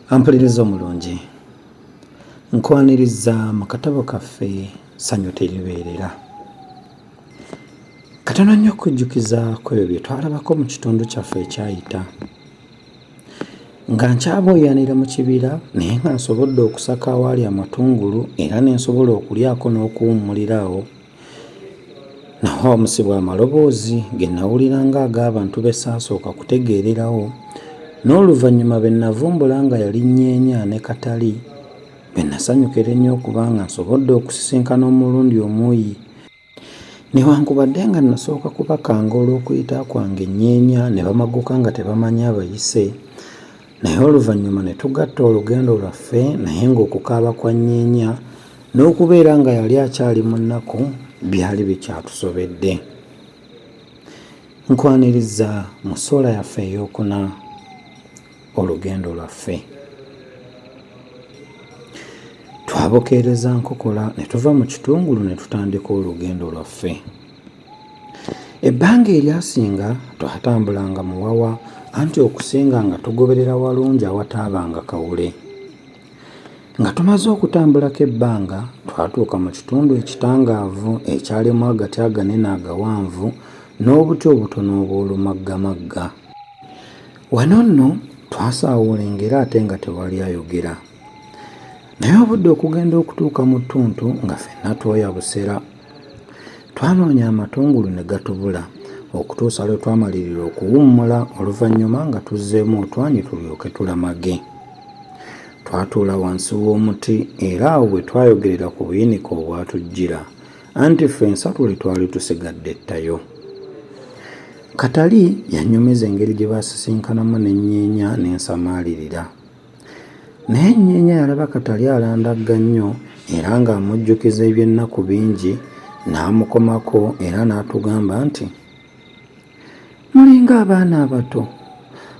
Ampuliriza omulungi, nkwaniriza mu katabo kaffe ssanyu teribeerera. Katono nnyo okujjukiza ku ebyo bye twalabako mu kitundu kyaffe ekyayita. Nga nkyabooyanira mu kibira naye nga nsobodde okusaka awaali amatungulu era ne nsobola okulyako n'okuwummulirawo. Naho omusibwa amaloboozi ge nawulira ng'ag'abantu be saasooka kutegeererawo, n'oluvannyuma be navumbula nga yali Nnyenya ne Katali, be nasanyukira ennyo okubanga nsobodde okusisinkana omulundi omuyi. Newankubadde nga nasooka kubakanga olw'okuyita kwange Nnyenya ne bamaguka nga tebamanyi abayise, naye oluvannyuma ne tugatta olugendo lwaffe naye ng'okukaaba kwa Nnyenya n'okubeera nga yali akyali mu nnaku byali bikyatusobedde. Nkwaniriza mu ssuula yaffe ey'okuna olugendo lwaffe. Twabokereza nkokola ne tuva mu kitungulu ne tutandika olugendo lwaffe. Ebbanga eryasinga twatambulanga muwawa, anti okusinga nga tugoberera walungi awataabanga kawule. Nga tumaze okutambulako ebbanga twatuuka mu kitundu ekitangaavu ekyalimu agati aganene agawanvu n'obuti obutono obw'olumaggamagga. Wano nno twasaawulengera ate nga tewali ayogera. Naye obudde okugenda okutuuka mu ttuntu nga ffenna twoya busera. Twanoonya amatungulu ne gatubula okutuusa lwe twamalirira okuwummula, oluvannyuma nga tuzzeemu otwanyi tulyoke tulamage. Twatuula wansi w'omuti era awo bwe twayogerera ku buyinike obwatujjira, anti ffe ensatule twali tusigadde ettayo. Katali yannyumiza engeri gye baasisinkanamu ne Nnyenya n'ensamaalirira. Naye Nnyenya yalaba Katali alandagga nnyo era ng'amujjukiza eby'ennaku bingi, n'amukomako era n'atugamba nti, "Mulinga abaana abato,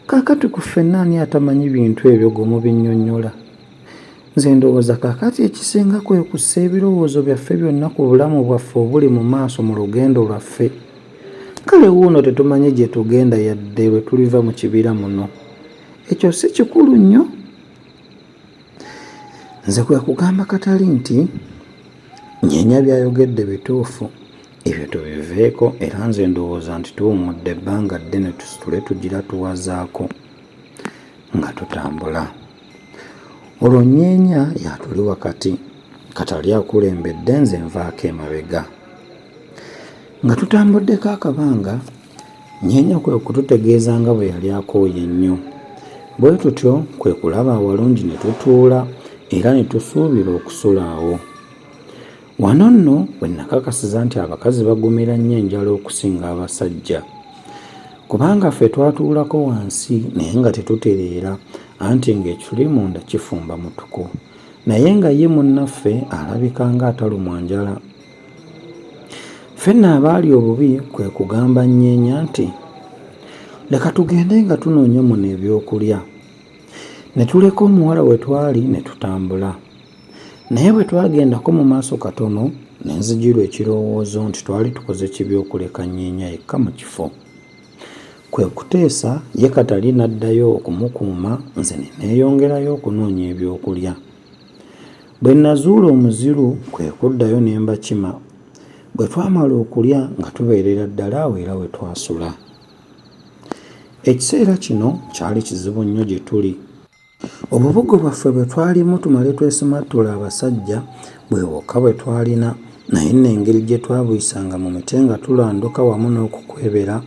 kaakati ku ffenna ani atamanyi bintu ebyo gwe mubinnyonnyola? Nze ndowooza kaakati ekisinga kwe kussa ebirowoozo byaffe byonna ku bulamu bwaffe obuli mu maaso mu lugendo lwaffe. Kale wuuno tetumanyi gye tugenda yadde lwe tuliva mu kibira muno. Ekyo si kikulu nnyo?" Nze kwe kugamba Katali nti, "Nnyenya by'ayogedde bituufu, ebyo tubiveeko era nze ndowooza nti tuwummudde ebbanga ddene tusitule tugira tuwazaako." Nga tutambula olwo Nnyenya yatuli wakati, Katali akulembedde, nze nvaako emabega. Nga tutambuddeko akabanga, Nnyenya kwe kututegeeza nga bwe yali akooye nnyo. Bwe tutyo kwe kulaba awalungi ne tutuula era ne tusuubira okusula awo. Wano nno bwe nakakasiza nti abakazi bagumira nnyo enjala okusinga abasajja, kubanga ffe twatuulako wansi naye nga tetutereera, anti ng'ekituli munda kifumba mutuku, naye nga ye munnaffe alabika ng'atalumwa njala. Ffenna abaali obubi kwe kugamba Nnyenya nti, "Leka tugende nga tunoonya muno ebyokulya." Ne tuleka omuwala we twali ne tutambula. Naye bwe twagendako mu maaso katono ne nzijirwa ekirowoozo nti twali tukoze kibi okuleka Nnyenya yekka mu kifo. Kwe kuteesa ye Katali n'addayo okumukuuma, nze ne neeyongerayo okunoonya ebyokulya. Bwe nazuula omuziru kwe kuddayo ne mbakima. Bwe twamala okulya nga tubeerera ddala awo era we twasula. Ekiseera kino kyali kizibu nnyo gye tuli. Obubugo bwaffe bwe twalimu tumale twesimattula abasajja bwe bwokka bwe twalina, naye n'engeri gye twabuyisanga mu miti nga tulanduka wamu n'okukwebera,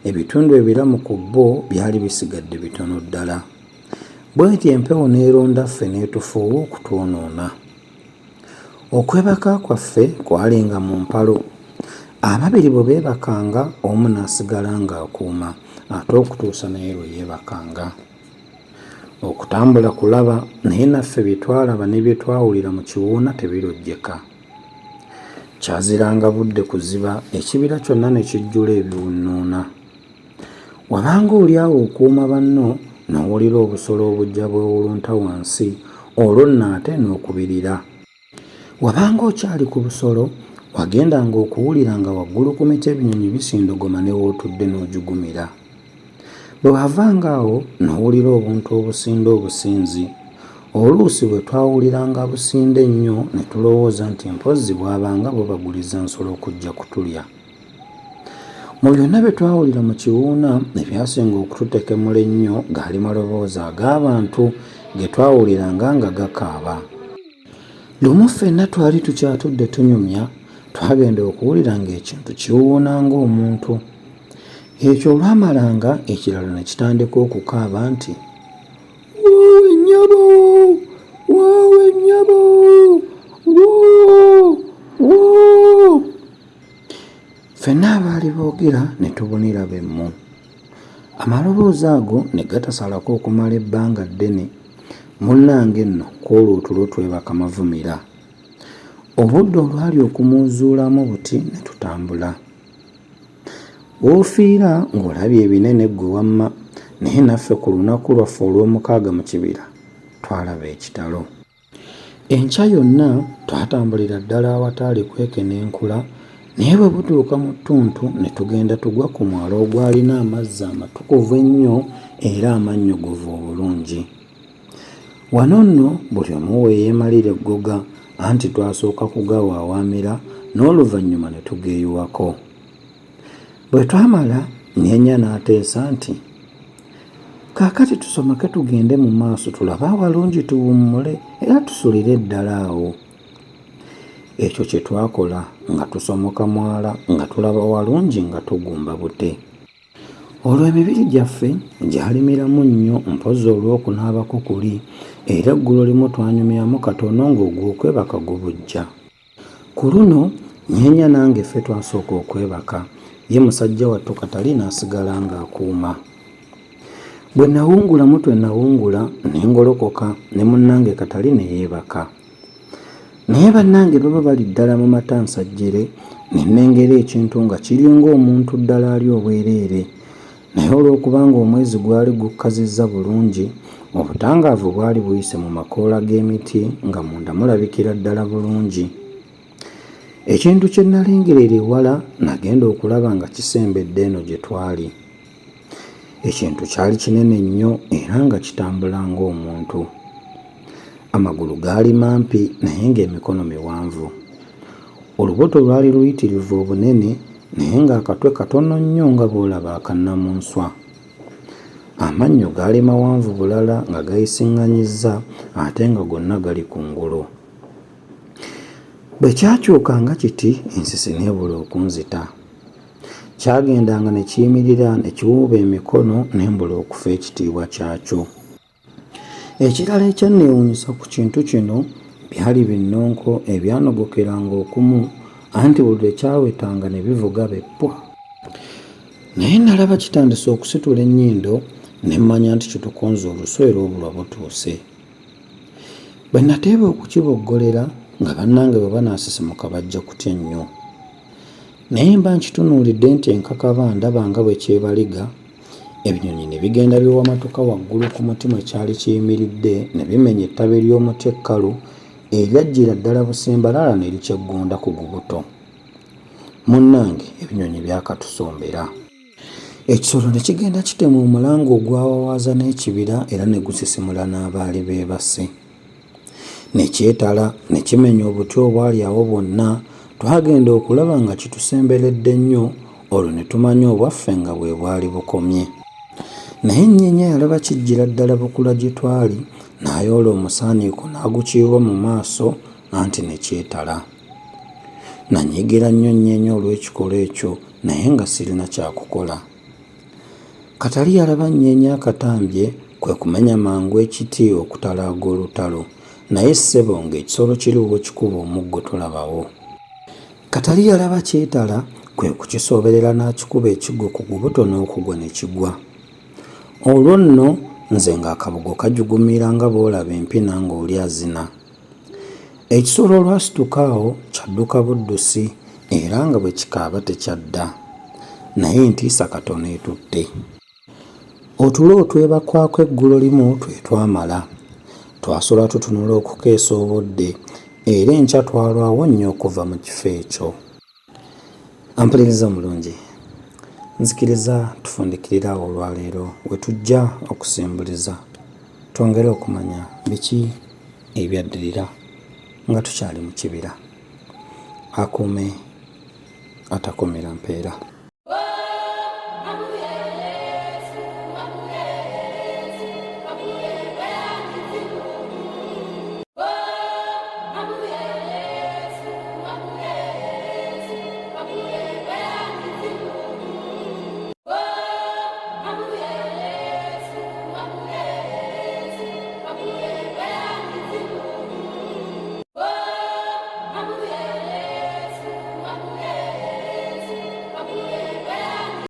ebitundu ebiramu ku bbo byali bisigadde bitono ddala. Bw'etyo empewo n'eronda ffe n'etufuuwa okutwonoona. Okwebaka kwaffe kwalinga mu mpalo. Ababiri bwe beebakanga omu n'asigala ng'akuuma ate okutuusa naye lwe yeebakanga. Okutambula kulaba, naye naffe bye twalaba ne bye twawulira mu kiwuuna tebirojjeka. Kyaziranga budde kuziba, ekibira kyonna ne kijjula ebiwunnuuna. Wabanga oli awo okuuma banno n'owulira obusolo obujja bwewulunta wansi, olwo nno ate n'okubirira. Wabanga okyali ku busolo, wagendanga okuwulira nga waggulu ku miti ebinyonyi bisindogoma ne wootudde n'ojugumira. Bwe wavanga awo n'owulira obuntu obusinda obusinzi, oluusi bwe twawuliranga businde nnyo ne tulowooza nti mpozzi bw'abanga bubaguliza nsolo okujja kutulya. Mu byonna bye twawulira mu kiwuuna ebyasinga okututekemula ennyo gaali maloboozi ag'abantu ge twawuliranga nga gakaaba. Lumu ffenna twali tukyatudde tunyumya, twagenda okuwulira ng'ekintu kiwuuna ng'omuntu. Ekyo olwamalanga ekirala ne kitandika okukaaba nti, "Woowe nnyabo! Woowe nnyabo! Woo! Woo!" Ffenna abaali boogera ne tubunira bemmu. Amaloboozi ago ne gatasalako okumala ebbanga ddene. Munnange nno kwolwo otulo twebaka mavumira. Obudde olwali okumuzuulamu buti ne tutambula. W'ofiira ng'olabye ebinene ggwe wamma, naye naffe ku lunaku lwaffe olw'omukaaga mu kibira twalaba ekitalo. Enkya yonna twatambulira ddala awataali kwekenenkula, naye bwe butuuka mu ttuntu ne tugenda tugwa ku mwalo ogwalina amazzi amatukuvu ennyo era amannyuguvu obulungi. Wano nno buli omu weeyeemalira eggoga, anti twasooka kugawaawamira n'oluvannyuma ne tugeeyiwako. Bwe twamala nnyenya n'ateesa nti, "Kaakati tusomeke tugende mu maaso tulabe awalungi tuwummule era tusulire eddala awo." Ekyo kye twakola nga tusomoka mwala nga tulaba walungi nga tugumba bute. Olwo emibiri gyaffe gyalimiramu nnyo mpozzi olw'okunaabako kuli, era eggulo limu twanyumyamu katono ng'ogw'okwebaka gubujja. Ku luno nnyenya nange ffe twasooka okwebaka, ye musajja wattu Katali n'asigala ng'akuuma. Bwe nawungula mutwe nawungula ne ngolokoka ne munnange Katali ne yeebaka. Naye bannange baba bali ddala mu matansajjere, ne nnengera ekintu nga kiri ng'omuntu ddala ali obwereere. Naye olw'okubanga omwezi gwali gukkazizza bulungi, obutangaavu bwali buyise mu makoola g'emiti nga munda mulabikira ddala bulungi. Ekintu kye nalengerera ewala nagenda okulaba nga kisembedde eno gye twali. Ekintu kyali kinene nnyo era nga kitambula ng'omuntu. Amagulu gaali mampi naye ng'emikono miwanvu. Olubuto lwali luyitirivu obunene naye ng'akatwe katono nnyo nga bw'olaba akannamunswa. Amannyo gaali mawanvu bulala nga gayisiŋŋanyizza ate nga gonna gali ku ngulu. Bwe kyakyuka nga kiti ensisi n'ebula okunzita. Kyagendanga ne kiyimirira ne kiwuuba emikono n'embula okufa ekitiibwa kyakyo. Ekirala ekyanneewuunyisa ku kintu kino byali binnonko ebyanogokeranga okumu, anti buli lwe kyawetanga ne bivuga beppwa. Naye nalaba kitandise okusitula ennyindo ne mmanya nti kitukonze oluswera obulwa butuuse. Bwe nateeba okukiboggolera nga bannange bwe banaasisimuka bajja kutya nnyo. Naye mba nkitunuulidde nti enkakaba ndaba nga bwe kyebaliga, ebinyonyi ne bigenda biwamatuka waggulu ku muti mwe kyali kiyimiridde ne bimenya ettabi ly'omuti ekkalu eryajjira ddala busembalala ne likyeggunda ku gubuto. Munnange ebinyonyi byakatusombera. Ekisolo ne kigenda kitema omulanga ogwawawaza n'ekibira era ne gusisimula n'abaali beebase. Ne kyetala ne kimenya obuti obwali awo bwonna. Twagenda okulaba nga kitusemberedde nnyo, olwo ne tumanya obwaffe nga bwe bwali bukomye. Naye nnyenya yalaba kijjira ddala bukula gye twali, n'ayoola omusaaniiko n'agukiiwa mu maaso, anti ne kyetala. Nanyigira nnyo nnyenya olw'ekikolwa ekyo, naye nga sirina kyakukola. Katali yalaba nnyenya akatambye, kwe kumenya mangu ekiti okutalaaga olutalo, naye ssebo ng'ekisolo kiriwo kikuba omuggo tolabawo. Katali yalaba kyetala, kwe kukisoberera n'akikuba ekigwo ku gubuto n'okugwa ne kigwa. Olwo nno nze ng'akabugo kajugumira nga bw'olaba empina ng'oli azina. Ekisolo olwasituka awo kyadduka buddusi era nga bwe kikaaba tekyadda. Naye entiisa katono etutte. Otulo otwebakwako eggulo limu twe twamala. Twasula tutunula okukeesa obudde era enkya twalwawo nnyo okuva mu kifo ekyo. Ampuliriza omulungi, nzikiriza tufundikirira awo olwaleero we tujja okusimbuliza twongere okumanya biki ebyaddirira nga tukyali mu kibira. Akuume atakomera mpeera.